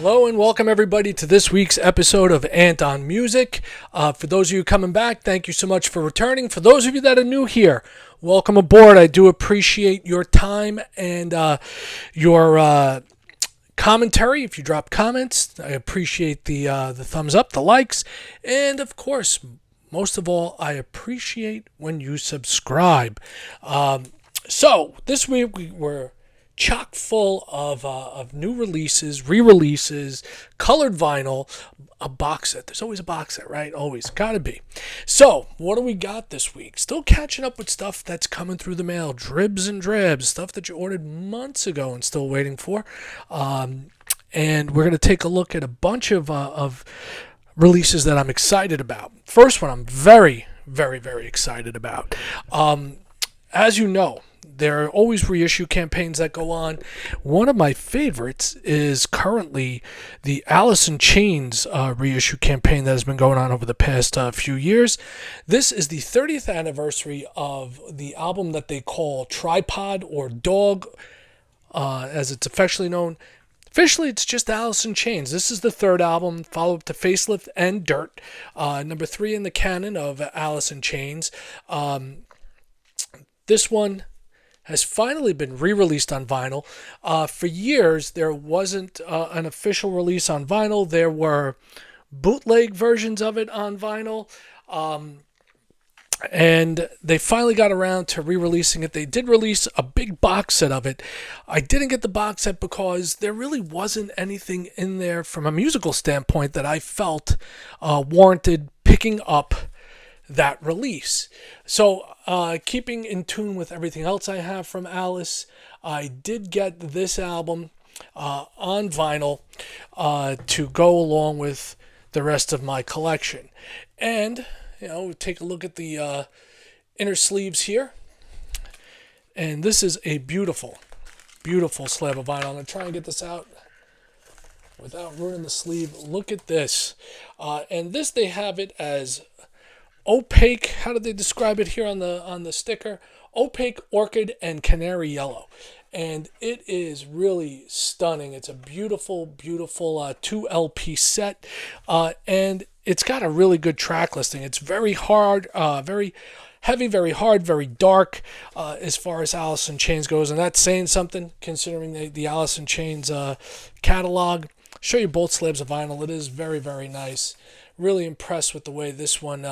Hello and welcome everybody to this week's episode of Ant on Music. For those of you coming back, thank you so much for returning. For those of you that are new here, welcome aboard. I do appreciate your time and your commentary. If you drop comments, I appreciate the thumbs up, the likes, and of course, most of all, I appreciate when you subscribe. So this week we were chock full of new releases, re-releases, colored vinyl, a box set. There's always a box set, right? Always. Gotta be. So, what do we got this week? Still catching up with stuff that's coming through the mail. Dribs and drabs. Stuff that you ordered months ago and still waiting for. And we're going to take a look at a bunch of releases that I'm excited about. First one I'm very, very, very excited about. As you know, there are always reissue campaigns that go on. One of my favorites is currently the Alice in Chains reissue campaign that has been going on over the past few years. This is the 30th anniversary of the album that they call Tripod or Dog, as it's affectionately known. Officially, it's just Alice in Chains. This is the third album, follow-up to Facelift and Dirt, number 3 in the canon of Alice in Chains. This one has finally been re-released on vinyl. For years, there wasn't an official release on vinyl. There were bootleg versions of it on vinyl. And they finally got around to re-releasing it. They did release a big box set of it. I didn't get the box set because there really wasn't anything in there from a musical standpoint that I felt warranted picking up that release. So keeping in tune with everything else I have from Alice, I did get this album on vinyl to go along with the rest of my collection. And, you know, take a look at the inner sleeves here. And this is a beautiful, beautiful slab of vinyl. I'm going to try and get this out without ruining the sleeve. Look at this. And this, they have it as opaque. How did they describe it here on the sticker? Opaque, orchid, and canary yellow. And it is really stunning. It's a beautiful, beautiful 2 LP set. And it's got a really good track listing. It's very hard, very heavy, very hard, very dark as far as Alice in Chains goes. And that's saying something considering the Alice in Chains catalog. Show you both slabs of vinyl. It is very, very nice. Really impressed with the way this one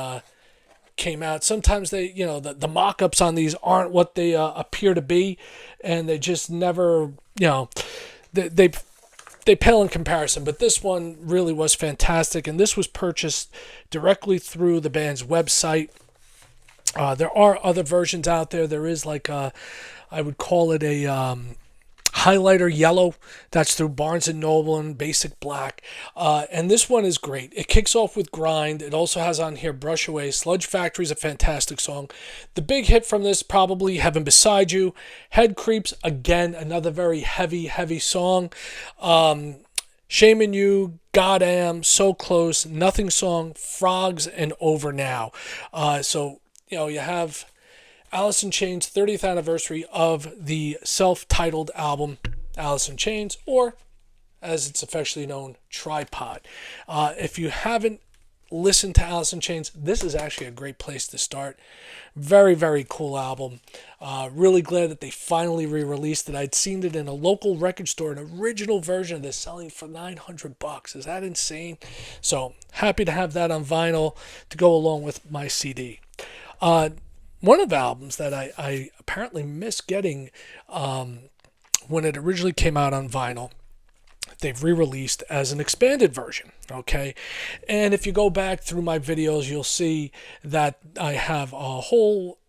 came out. Sometimes they, you know, the mock-ups on these aren't what they appear to be, and they just never, you know, they pale in comparison. But this one really was fantastic, and this was purchased directly through the band's website. There are other versions out there. There is like I would call it a highlighter yellow. That's through Barnes & Noble and Basic Black. And this one is great. It kicks off with Grind. It also has on here Brush Away. Sludge Factory is a fantastic song. The big hit from this, probably Heaven Beside You. Head Creeps, again, another very heavy, heavy song. Shame in You, God Am, So Close, Nothing Song, Frogs, and Over Now. So, you know, you have Alice in Chains' 30th anniversary of the self-titled album Alice in Chains, or as it's affectionately known, Tripod. If you haven't listened to Alice in Chains, this is actually a great place to start. Very, very cool album. Really glad that they finally re-released it. I'd seen it in a local record store, an original version of this selling for $900. Is that insane? So happy to have that on vinyl to go along with my CD. One of the albums that I apparently missed getting when it originally came out on vinyl, they've re-released as an expanded version, okay? And if you go back through my videos, you'll see that I have a whole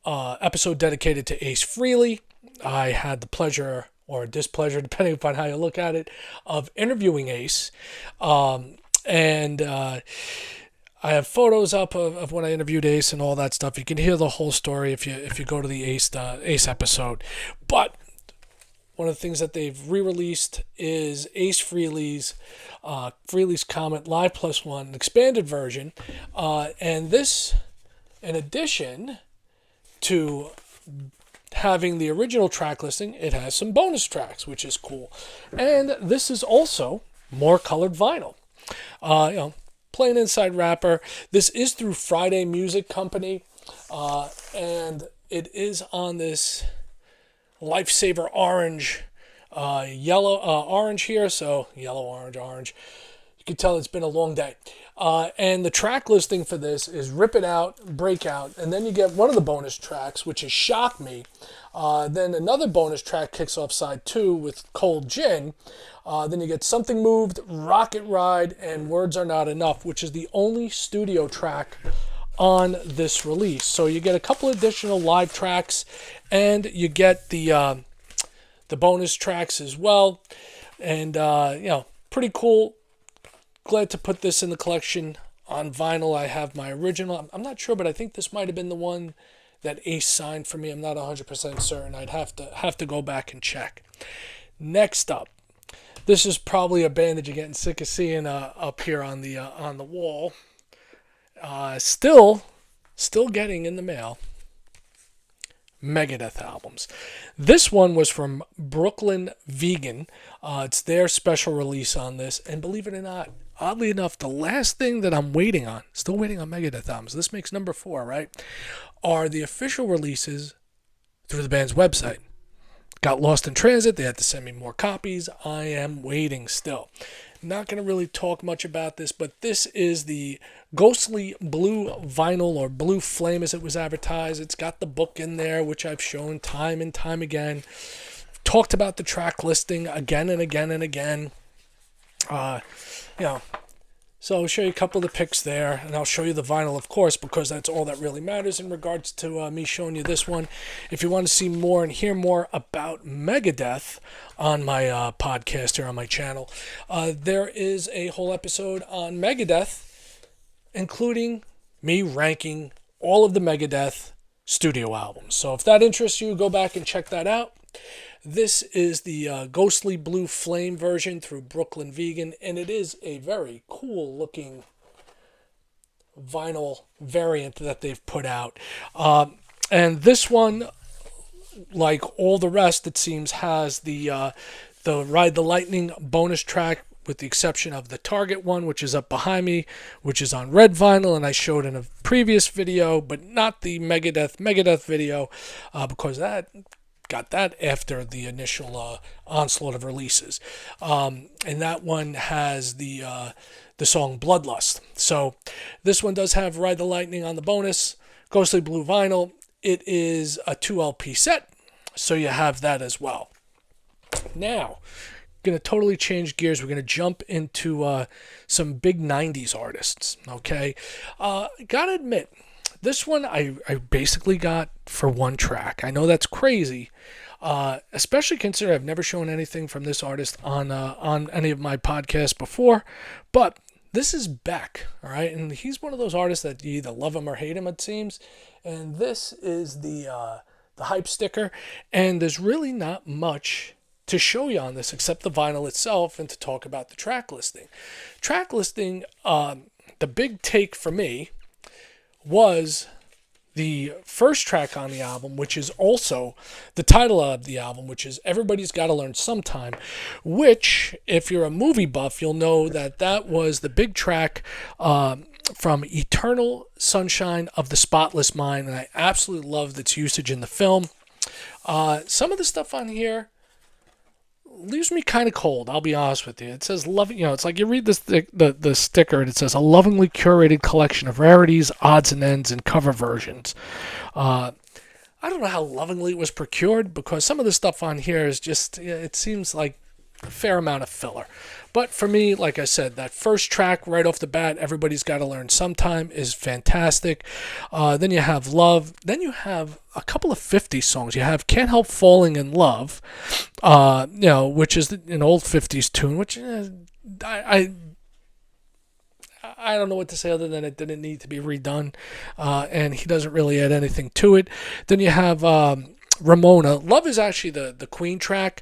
episode dedicated to Ace Frehley. I had the pleasure or displeasure, depending upon how you look at it, of interviewing Ace. I have photos up of when I interviewed Ace and all that stuff. You can hear the whole story if you go to the Ace episode. But one of the things that they've re-released is Ace Frehley's Comet Live +1 expanded version. And this, in addition to having the original track listing, it has some bonus tracks, which is cool. And this is also more colored vinyl. Plain inside wrapper. This is through Friday Music Company, and it is on this Lifesaver orange, orange here. So yellow, orange. You can tell it's been a long day. And the track listing for this is Rip It Out, Break Out, and then you get one of the bonus tracks, which is Shock Me. Then another bonus track kicks off side 2 with Cold Gin. Then you get Something Moved, Rocket Ride, and Words Are Not Enough, which is the only studio track on this release. So you get a couple additional live tracks, and you get the bonus tracks as well. And, pretty cool. Glad to put this in the collection on vinyl. I have my original. I'm not sure, but I think this might have been the one that Ace signed for me. I'm not 100% certain. I'd have to go back and check. Next up, this is probably a band that you're getting sick of seeing up here on the wall. Still getting in the mail. Megadeth albums. This one was from Brooklyn Vegan. It's their special release on this, and believe it or not, oddly enough, the last thing that I'm waiting on, still waiting on Megadeth albums, this makes number 4, right, are the official releases through the band's website. Got lost in transit. They had to send me more copies. I am waiting still. Not going to really talk much about this, but this is the Ghostly Blue Vinyl, or Blue Flame as it was advertised. It's got the book in there, which I've shown time and time again. Talked about the track listing again and again and again. So I'll show you a couple of the pics there, and I'll show you the vinyl, of course, because that's all that really matters in regards to me showing you this one. If you want to see more and hear more about Megadeth on my podcast here on my channel, there is a whole episode on Megadeth, including me ranking all of the Megadeth studio albums. So if that interests you, go back and check that out. This is the Ghostly Blue Flame version through Brooklyn Vegan, and it is a very cool looking vinyl variant that they've put out. And this one, like all the rest, it seems, has the Ride the Lightning bonus track, with the exception of the Target one, which is up behind me, which is on red vinyl, and I showed in a previous video, but not the Megadeth video, because that got that after the initial onslaught of releases. And that one has the song Bloodlust. So this one does have Ride the Lightning on the bonus, Ghostly Blue Vinyl. It is a 2 LP set, so you have that as well. Now, going to totally change gears. We're going to jump into some big 90s artists, okay? Gotta admit, this one I basically got for one track. I know that's crazy, especially considering I've never shown anything from this artist on any of my podcasts before. But this is Beck, all right? And he's one of those artists that you either love him or hate him, it seems. And this is the hype sticker. And there's really not much to show you on this except the vinyl itself and to talk about the track listing. Track listing, the big take for me was the first track on the album, which is also the title of the album, which is Everybody's Gotta Learn Sometime, which, if you're a movie buff, you'll know that that was the big track from Eternal Sunshine of the Spotless Mind, and I absolutely loved its usage in the film. Some of the stuff on here leaves me kind of cold, I'll be honest with you. It says loving, it's like you read this the sticker and it says a lovingly curated collection of rarities, odds and ends, and cover versions. I don't know how lovingly it was procured, because some of the stuff on here is just, it seems like a fair amount of filler. But for me, like I said, that first track right off the bat, Everybody's Gotta Learn Sometime, is fantastic. Then you have Love. Then you have a couple of 50s songs. You have Can't Help Falling in Love, which is an old 50s tune, which I don't know what to say other than it didn't need to be redone, and he doesn't really add anything to it. Then you have Ramona. Love is actually the Queen track.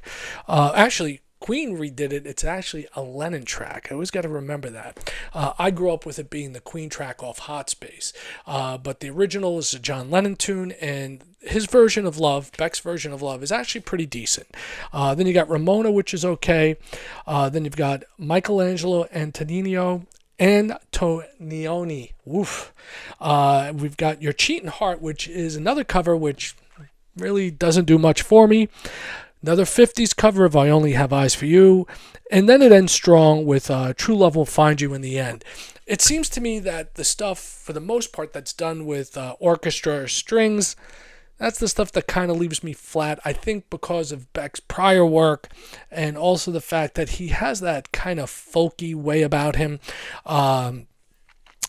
Queen redid it, it's actually a Lennon track. I always got to remember that. I grew up with it being the Queen track off Hot Space. But the original is a John Lennon tune, and his version of Love, Beck's version of Love, is actually pretty decent. Then you got Ramona, which is okay. Then you've got Michelangelo Antonioni. Woof. We've got Your Cheating Heart, which is another cover which really doesn't do much for me. Another 50s cover of I Only Have Eyes for You. And then it ends strong with True Love Will Find You in the End. It seems to me that the stuff, for the most part, that's done with orchestra or strings, that's the stuff that kind of leaves me flat. I think because of Beck's prior work and also the fact that he has that kind of folky way about him,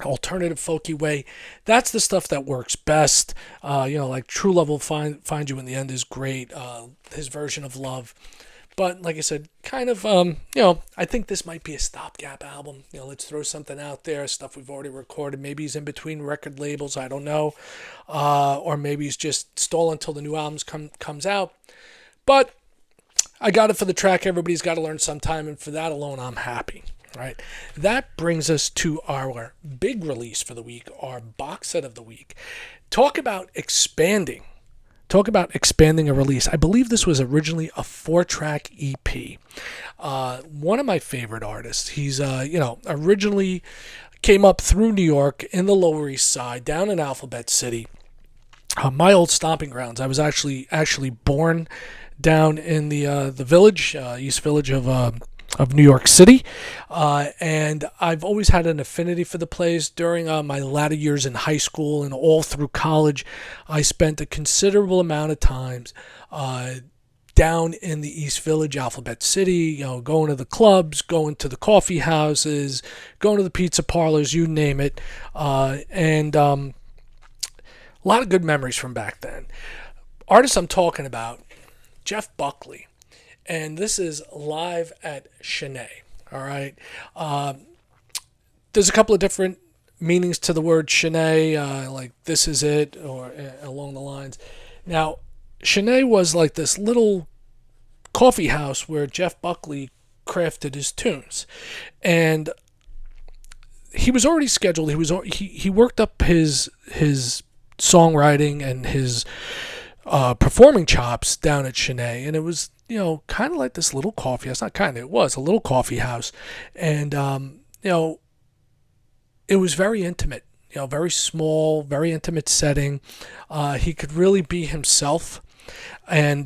alternative folky way. That's the stuff that works best. Like True Love Will Find You in the End is great. His version of Love. But like I said, kind of, I think this might be a stopgap album. Let's throw something out there, stuff we've already recorded. Maybe he's in between record labels, I don't know. Or maybe he's just stalling until the new album comes out. But I got it for the track Everybody's Got to Learn Sometime, and for that alone, I'm happy. Right. That brings us to our big release for the week, our box set of the week. Talk about expanding a release. I believe this was originally a 4-track EP. One of my favorite artists. He's, originally came up through New York in the Lower East Side, down in Alphabet City. My old stomping grounds. I was actually born down in the village, East Village of New York City, and I've always had an affinity for the place. During my latter years in high school and all through college, I spent a considerable amount of times down in the East Village, Alphabet City, going to the clubs, going to the coffee houses, going to the pizza parlors, you name it, and a lot of good memories from back then. Artist I'm talking about, Jeff Buckley. And this is live at Sine. All right. There's a couple of different meanings to the word Sine, like this is it, or along the lines. Now, Sine was like this little coffee house where Jeff Buckley crafted his tunes, and he was already scheduled. He worked up his songwriting and his performing chops down at Sine, and it was kind of like this little coffee house. Not kind of, it was a little coffee house. And, it was very intimate, very small, very intimate setting. He could really be himself. And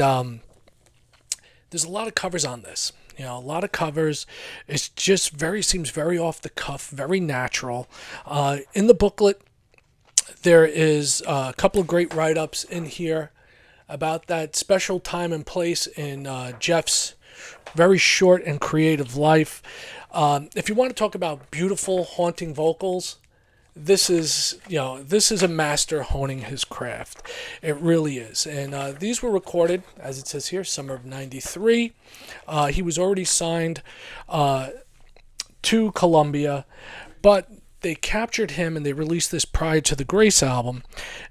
there's a lot of covers on this. A lot of covers. It's just seems very off the cuff, very natural. In the booklet, there is a couple of great write-ups in here about that special time and place in Jeff's very short and creative life. If you want to talk about beautiful, haunting vocals, this is a master honing his craft. It really is. And these were recorded, as it says here, summer of '93. He was already signed to Columbia, but they captured him and they released this prior to the Grace album,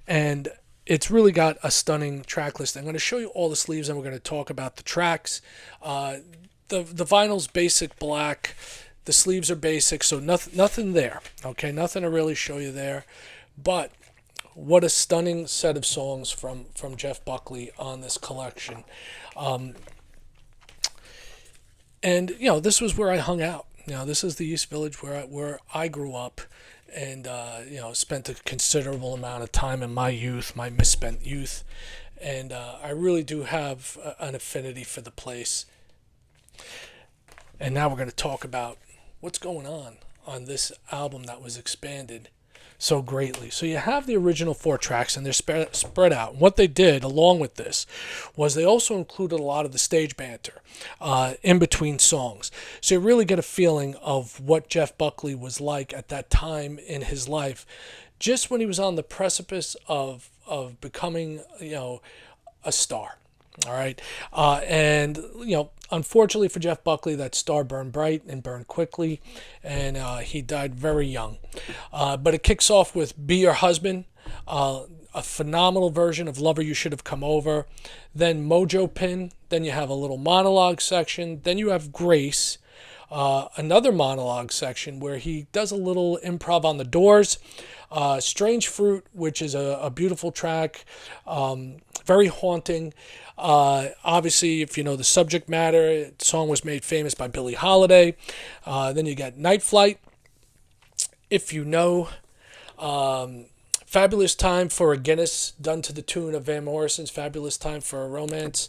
and it's really got a stunning track list. I'm going to show you all the sleeves, and we're going to talk about the tracks. The vinyl's basic black. The sleeves are basic, so nothing there. Okay, nothing to really show you there. But what a stunning set of songs from Jeff Buckley on this collection. And this was where I hung out. This is the East Village where I grew up. And, spent a considerable amount of time in my youth, my misspent youth. And I really do have an affinity for the place. And now we're going to talk about what's going on this album that was expanded so greatly. So you have the original 4 tracks, and they're spread out. And what they did along with this was they also included a lot of the stage banter in between songs. So you really get a feeling of what Jeff Buckley was like at that time in his life, just when he was on the precipice of becoming, a star. All right. And, unfortunately for Jeff Buckley, that star burned bright and burned quickly, and he died very young. But it kicks off with Be Your Husband, a a phenomenal version of Lover You Should Have Come Over. Then Mojo Pin. Then you have a little monologue section. Then you have Grace. Another monologue section where he does a little improv on the Doors. Strange Fruit, which is a beautiful track, very haunting. Obviously, if you know the subject matter, the song was made famous by Billie Holiday. Then you got Night Flight. If you know, Fabulous Time for a Guinness, done to the tune of Van Morrison's Fabulous Time for a Romance.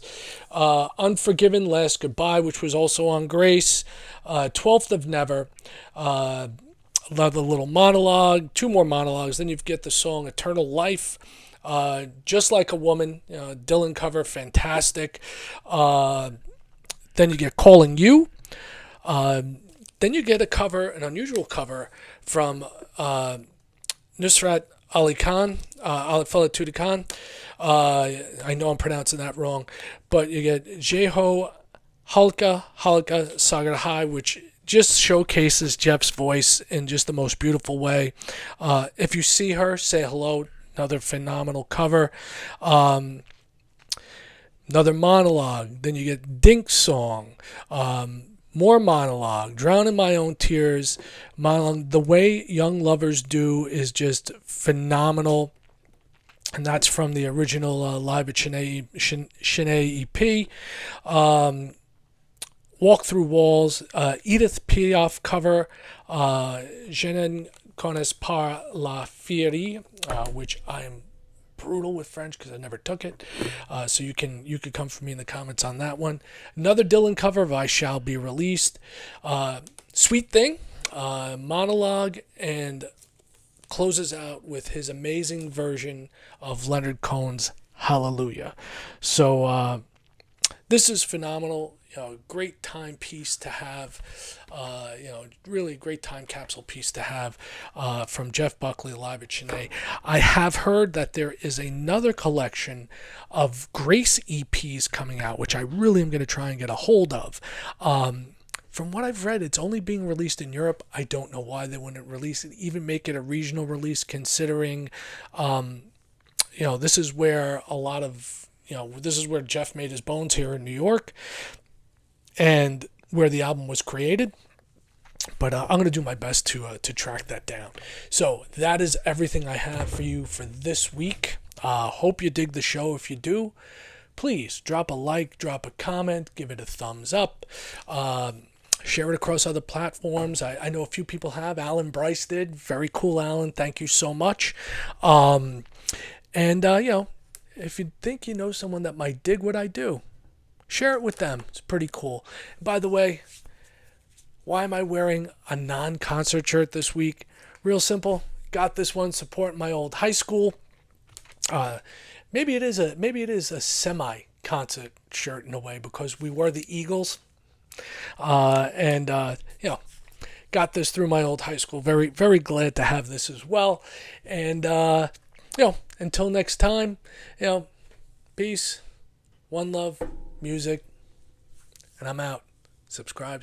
Unforgiven, Last Goodbye, which was also on Grace. 12th of Never. Another little monologue, two more monologues. Then you get the song Eternal Life. Just Like a Woman, Dylan cover, fantastic. Then you get Calling You. Then you get a cover, an unusual cover from Nusrat Ali Khan, Fela Tuti Khan. I know I'm pronouncing that wrong, but you get Jeho Halka Sagar High, which just showcases Jeff's voice in just the most beautiful way. If you see her, say hello. Another phenomenal cover. Another monologue. Then you get Dink's song. More monologue. Drown in My Own Tears. Monologue. The Way Young Lovers Do is just phenomenal. And that's from the original Live at Shanae EP. Walk Through Walls. Edith Piaf cover. Je ne connais pas la Fierie, which I am brutal with French because I never took it. So you could come for me in the comments on that one. Another Dylan cover of I Shall Be Released. Sweet Thing, monologue, and closes out with his amazing version of Leonard Cohen's Hallelujah. So this is phenomenal. Great timepiece to have. Really great time capsule piece to have from Jeff Buckley live at Shanae. I have heard that there is another collection of Grace EPs coming out, which I really am going to try and get a hold of. From what I've read, it's only being released in Europe. I don't know why they wouldn't release it, even make it a regional release, considering, this is where a lot of, this is where Jeff made his bones here in New York, and where the album was created. But I'm going to do my best to track that down. So that is everything I have for you for this week. Hope you dig the show. If you do, please drop a like, drop a comment, give it a thumbs up. Share it across other platforms. I know a few people have. Alan Bryce did. Very cool, Alan. Thank you so much. If you think you know someone that might dig what I do, share it with them. It's pretty cool. By the way, why am I wearing a non-concert shirt this week? Real simple. Got this one supporting my old high school. Maybe it is a semi-concert shirt in a way because we were the Eagles. Got this through my old high school. Very, very glad to have this as well. And, until next time, peace, one love, music, and I'm out. Subscribe.